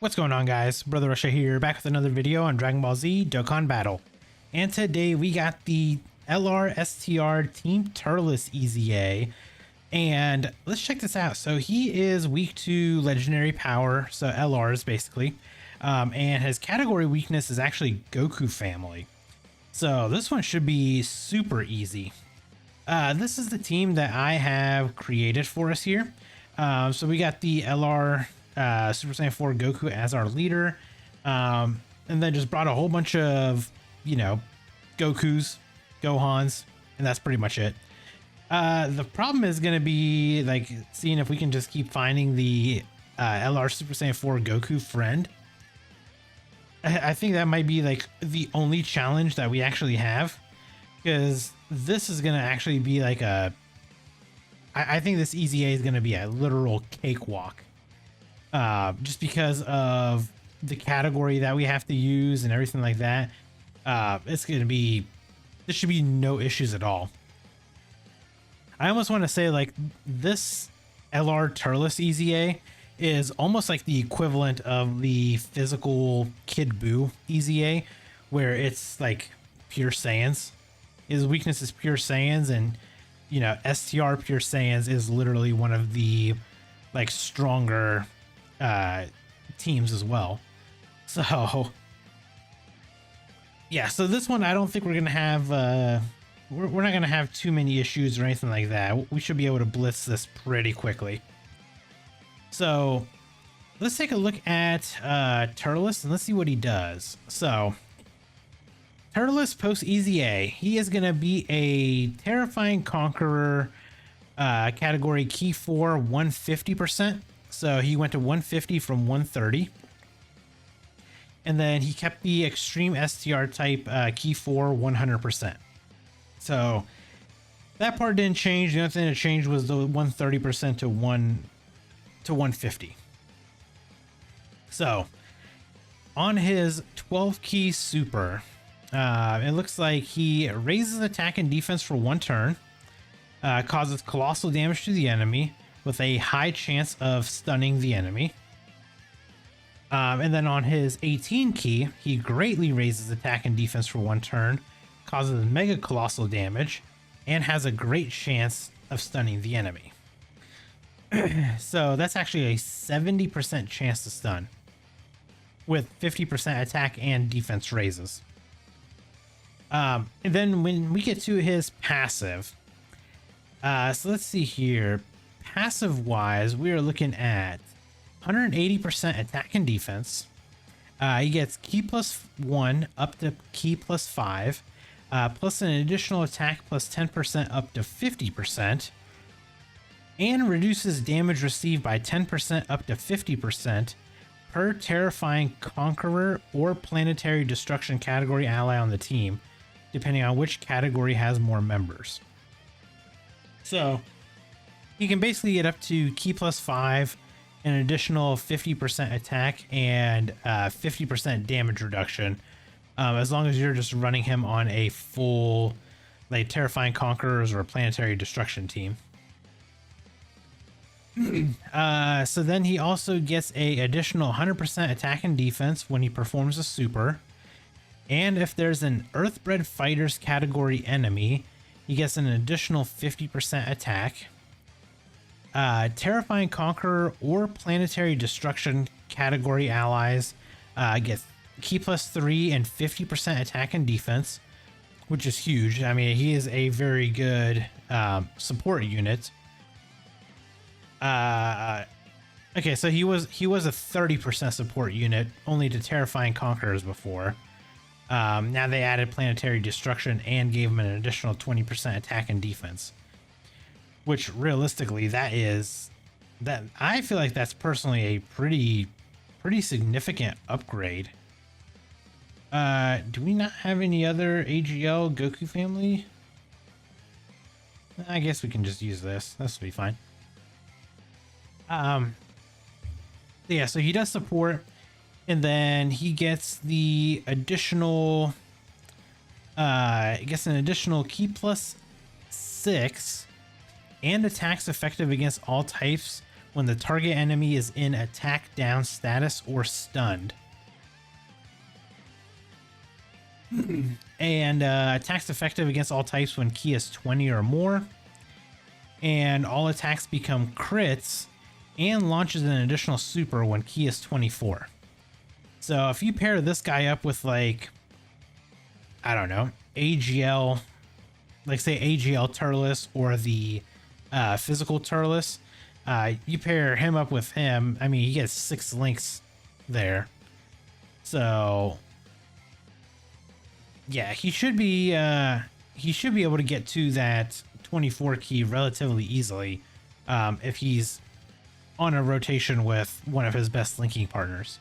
What's going on, guys? Brother Russia here, back with another video on Dragon Ball Z Dokkan Battle. And today we got the LR STR Team TURLES EZA. And let's check this out. So he is weak to legendary power, so LRs basically. And his category weakness is actually Goku family. So this one should be super easy. This is the team that I have created for us here. So we got the LR Super Saiyan 4 Goku as our leader, and then just brought a whole bunch of, Gokus, Gohans, and that's pretty much it. The problem is going to be like seeing if we can just keep finding the LR Super Saiyan 4 Goku friend. I think that might be like the only challenge that we actually have, because this is going to actually be like I think this EZA is going to be a literal cakewalk. Just because of the category that we have to use and everything like that. It's going to be, there should be no issues at all. I almost want to say like this LR TURLES EZA is almost like the equivalent of the physical Kid Buu EZA, where it's like pure Saiyans. His weakness is pure Saiyans, and STR pure Saiyans is literally one of the like stronger teams as well. So yeah, so this one I don't think we're gonna have we're not gonna have too many issues or anything like that. We should be able to blitz this pretty quickly. So let's take a look at TURLES and let's see what he does. So TURLES post EZA, he is gonna be a terrifying conqueror, category key 4 150%. So he went to 150 from 130. And then he kept the extreme STR type key 4 100%. So that part didn't change. The only thing that changed was the 130% to 150. So on his 12 key super, it looks like he raises attack and defense for 1 turn, causes colossal damage to the enemy with a high chance of stunning the enemy. And then on his 18 key, he greatly raises attack and defense for 1 turn, causes mega colossal damage, and has a great chance of stunning the enemy. So that's actually a 70% chance to stun, with 50% attack and defense raises. And then when we get to his passive, so let's see here. Passive wise, we are looking at 180% attack and defense. He gets key plus 1 up to key plus 5, plus an additional attack plus 10% up to 50%, and reduces damage received by 10% up to 50% per terrifying conqueror or planetary destruction category ally on the team, depending on which category has more members. So you can basically get up to key plus 5, an additional 50% attack, and 50% damage reduction, as long as you're just running him on a full like terrifying conquerors or planetary destruction team. So then he also gets a additional 100% attack and defense when he performs a super, and if there's an Earthbred Fighters category enemy, he gets an additional 50% attack. Terrifying Conqueror or Planetary Destruction category allies get key plus 3 and 50% attack and defense, which is huge. I mean, he is a very good support unit. Okay, so he was a 30% support unit only to Terrifying Conquerors before. Now they added Planetary Destruction and gave him an additional 20% attack and defense, which realistically that I feel like that's personally a pretty significant upgrade. Do we not have any other AGL Goku family? I guess we can just use this. This will be fine. Yeah, so he does support, and then he gets the additional an additional key plus 6 and attacks effective against all types when the target enemy is in attack down status or stunned. And attacks effective against all types when ki is 20 or more. And all attacks become crits and launches an additional super when ki is 24. So if you pair this guy up with, like, I don't know, AGL, like say AGL TURLES or the physical TURLES, you pair him up with him, I mean, he gets 6 links there. So yeah, he should be able to get to that 24 ki relatively easily if he's on a rotation with one of his best linking partners.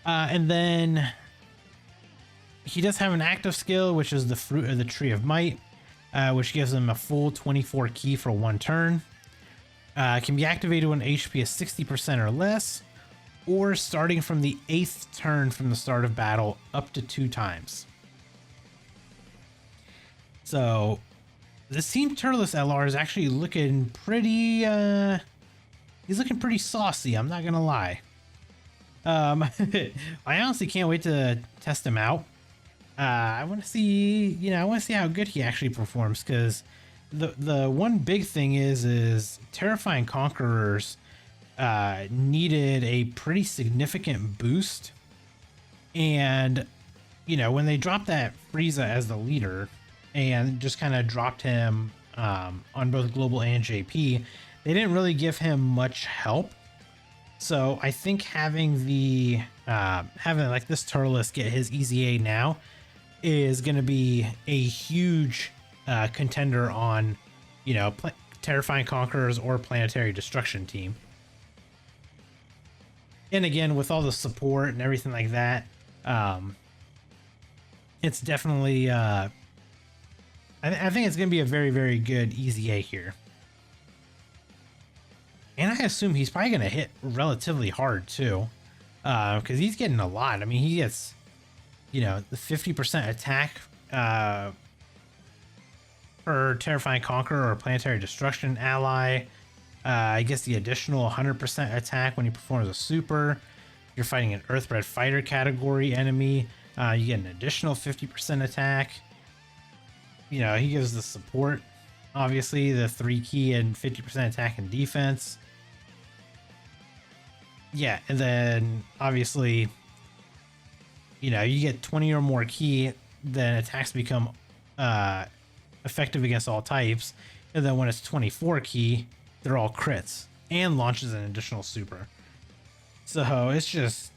And then he does have an active skill, which is the Fruit of the Tree of Might, which gives him a full 24 ki for 1 turn. Can be activated when HP is 60% or less, or starting from the 8th turn from the start of battle up to 2 times. So this Team TURLES LR is actually looking pretty, he's looking pretty saucy, I'm not gonna lie. I honestly can't wait to test him out. I want to see, I want to see how good he actually performs, because the one big thing is Terrifying Conquerors needed a pretty significant boost, and when they dropped that Frieza as the leader and just kind of dropped him on both global and JP, they didn't really give him much help. So I think having the having like this TURLES get his EZA now is going to be a huge contender on Terrifying Conquerors or Planetary Destruction team. And again, with all the support and everything like that, it's definitely I think it's going to be a very, very good EZA here. And I assume he's probably going to hit relatively hard too, because he's getting a lot. I mean, he gets, the 50% attack per Terrifying Conqueror or Planetary Destruction ally. I guess the additional 100% attack when he performs a super. You're fighting an Earthbred Fighter category enemy. You get an additional 50% attack. He gives the support, obviously, the 3 ki and 50% attack and defense. Yeah, and then obviously, you get 20 or more ki, then attacks become effective against all types. And then when it's 24 ki, they're all crits and launches an additional super. So it's just,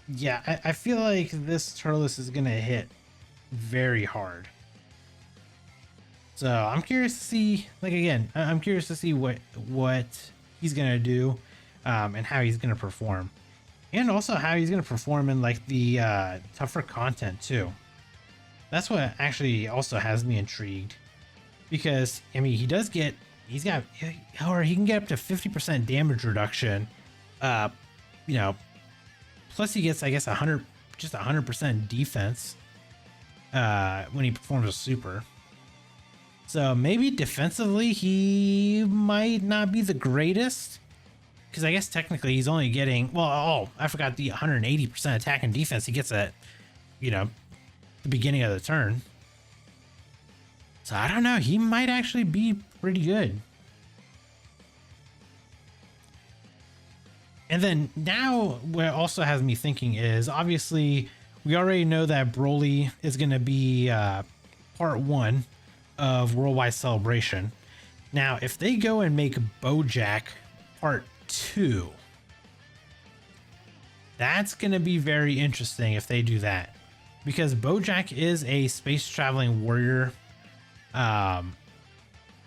yeah, I feel like this TURLES is going to hit very hard. So I'm curious to see, I'm curious to see what he's going to do and how he's going to perform. And also how he's going to perform in like the tougher content too. That's what actually also has me intrigued. Because, I mean, he can get up to 50% damage reduction. Plus he gets, I guess, 100% defense when he performs a super. So maybe defensively he might not be the greatest, because I guess technically he's only getting, I forgot the 180% attack and defense he gets at, the beginning of the turn. So I don't know, he might actually be pretty good. And then now what also has me thinking is, obviously we already know that Broly is going to be part 1 of Worldwide Celebration. Now, if they go and make BoJack part 2, that's going to be very interesting if they do that, because BoJack is a space traveling warrior.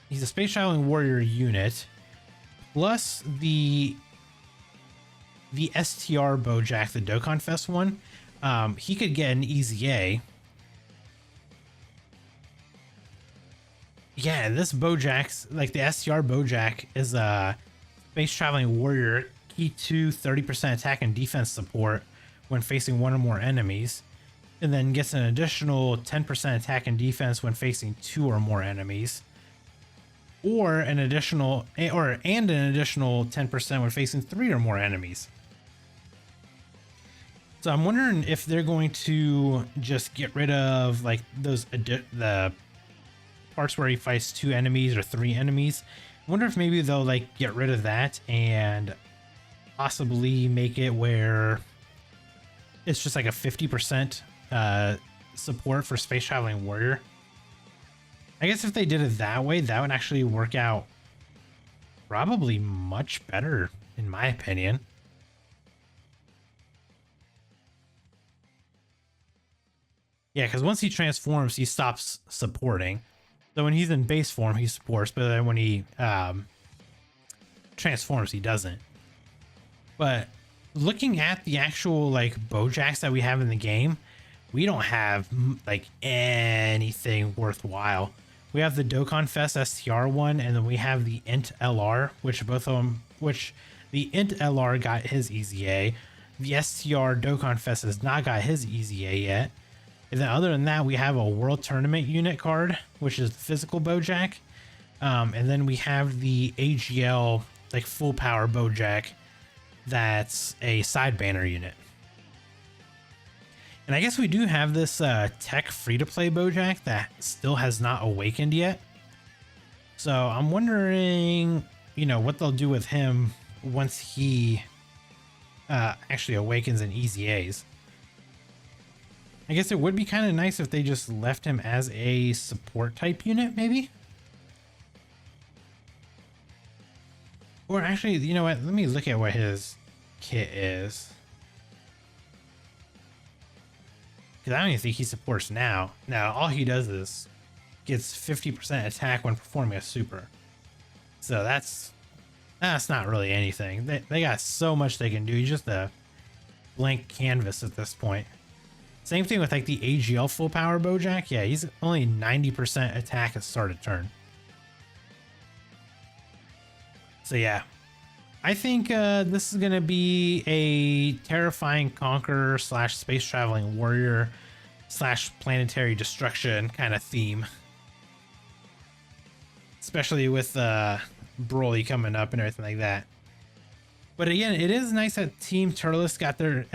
He's a space traveling warrior unit, plus the STR BoJack, the Dokkan Fest one. He could get an EZA. Yeah, this BoJack's, like the STR BoJack, is a space traveling warrior, key to 30% attack and defense support when facing 1 or more enemies, and then gets an additional 10% attack and defense when facing 2 or more enemies. or an additional 10% when facing 3 or more enemies. So I'm wondering if they're going to just get rid of like the parts where he fights 2 enemies or 3 enemies. I wonder if maybe they'll like get rid of that and possibly make it where it's just like a 50% support for Space Traveling Warrior. I guess if they did it that way, that would actually work out probably much better, in my opinion. Yeah, because once he transforms, he stops supporting. So when he's in base form, he supports, but then when he transforms, he doesn't. But looking at the actual like Bojacks that we have in the game, we don't have like anything worthwhile. We have the Dokkan Fest STR one, and then we have the Int LR, which the Int LR got his EZA. The STR Dokkan Fest has not got his EZA yet. And then other than that, we have a World Tournament unit card, which is the physical Bojack. And then we have the AGL like full power Bojack, that's a side banner unit. And I guess we do have this tech free-to-play Bojack that still has not awakened yet. So I'm wondering, what they'll do with him once he actually awakens in EZAs. I guess it would be kind of nice if they just left him as a support type unit, maybe? Or actually, you know what? Let me look at what his kit is. Because I don't even think he supports now. Now, all he does is gets 50% attack when performing a super. So that's not really anything. They got so much they can do. He's just a blank canvas at this point. Same thing with like the AGL full power Bojack. Yeah, he's only 90% attack at start of turn. So yeah, I think this is going to be a terrifying conqueror / space traveling warrior / planetary destruction kind of theme. Especially with Broly coming up and everything like that. But again, it is nice that Team TURLES got their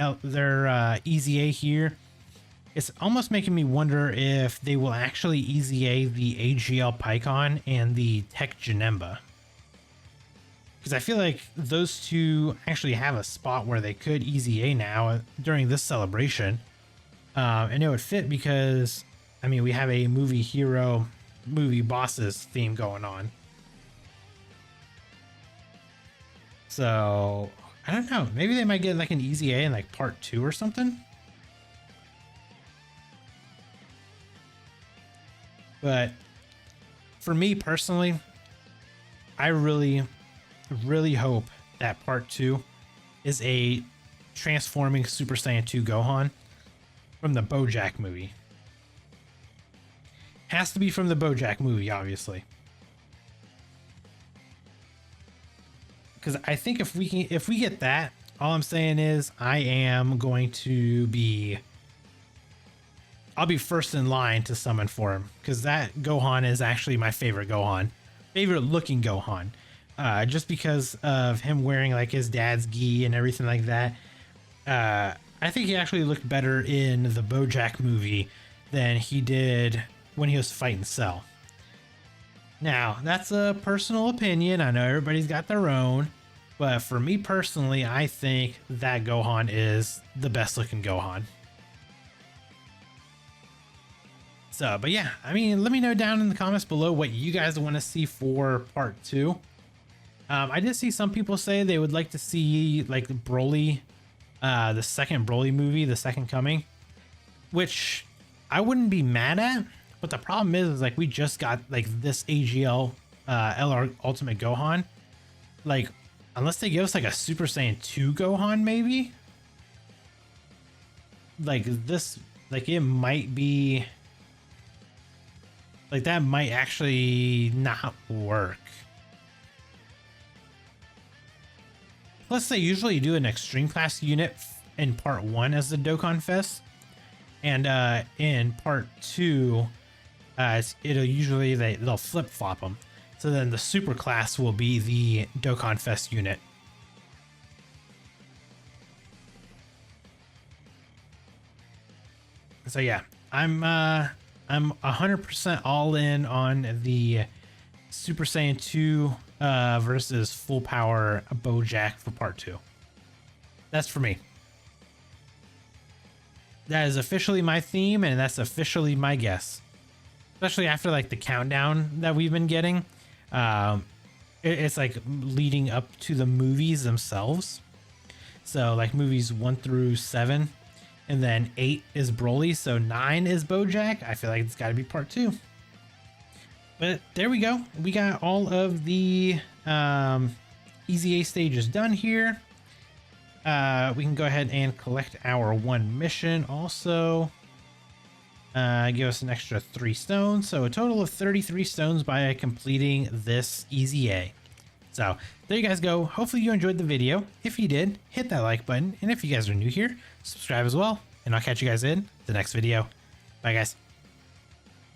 EZA here. It's almost making me wonder if they will actually EZA the AGL Pycon and the Tech Janemba. Because I feel like those two actually have a spot where they could EZA now during this celebration. And it would fit because, I mean, we have a movie hero, movie bosses theme going on. So, I don't know. Maybe they might get like an EZA in like part 2 or something. But for me personally, I really hope that part 2 is a transforming Super Saiyan 2 Gohan from the Bojack movie. Has to be from the Bojack movie, obviously. Because I think if we get that, all I'm saying is I am going to be... I'll be first in line to summon for him, because that Gohan is actually my favorite Gohan. Favorite looking Gohan. Just because of him wearing like his dad's gi and everything like that. I think he actually looked better in the Bojack movie than he did when he was fighting Cell. Now, that's a personal opinion. I know everybody's got their own. But for me personally, I think that Gohan is the best looking Gohan. So, but yeah, I mean, let me know down in the comments below what you guys want to see for part 2. I did see some people say they would like to see like Broly, the second Broly movie, The Second Coming, which I wouldn't be mad at. But the problem is like we just got like this AGL LR Ultimate Gohan. Like, unless they give us like a Super Saiyan 2 Gohan, maybe. Like this, like it might be... Like that might actually not work. Plus they usually do an extreme class unit in part 1 as the Dokkan Fest. And in part 2, it'll usually, they'll flip flop them. So then the super class will be the Dokkan Fest unit. So yeah, I'm 100% all in on the Super Saiyan 2 versus full power Bojack for part 2. That's for me. That is officially my theme, and that's officially my guess. Especially after like the countdown that we've been getting. It's like leading up to the movies themselves. So like movies 1 through 7. And then 8 is Broly, so 9 is Bojack. I feel like it's got to be part 2. But there we go. We got all of the EZA stages done here. We can go ahead and collect our 1 mission also. Give us an extra 3 stones. So a total of 33 stones by completing this EZA. So there you guys go. Hopefully you enjoyed the video. If you did, hit that like button. And if you guys are new here, subscribe as well. And I'll catch you guys in the next video. Bye guys.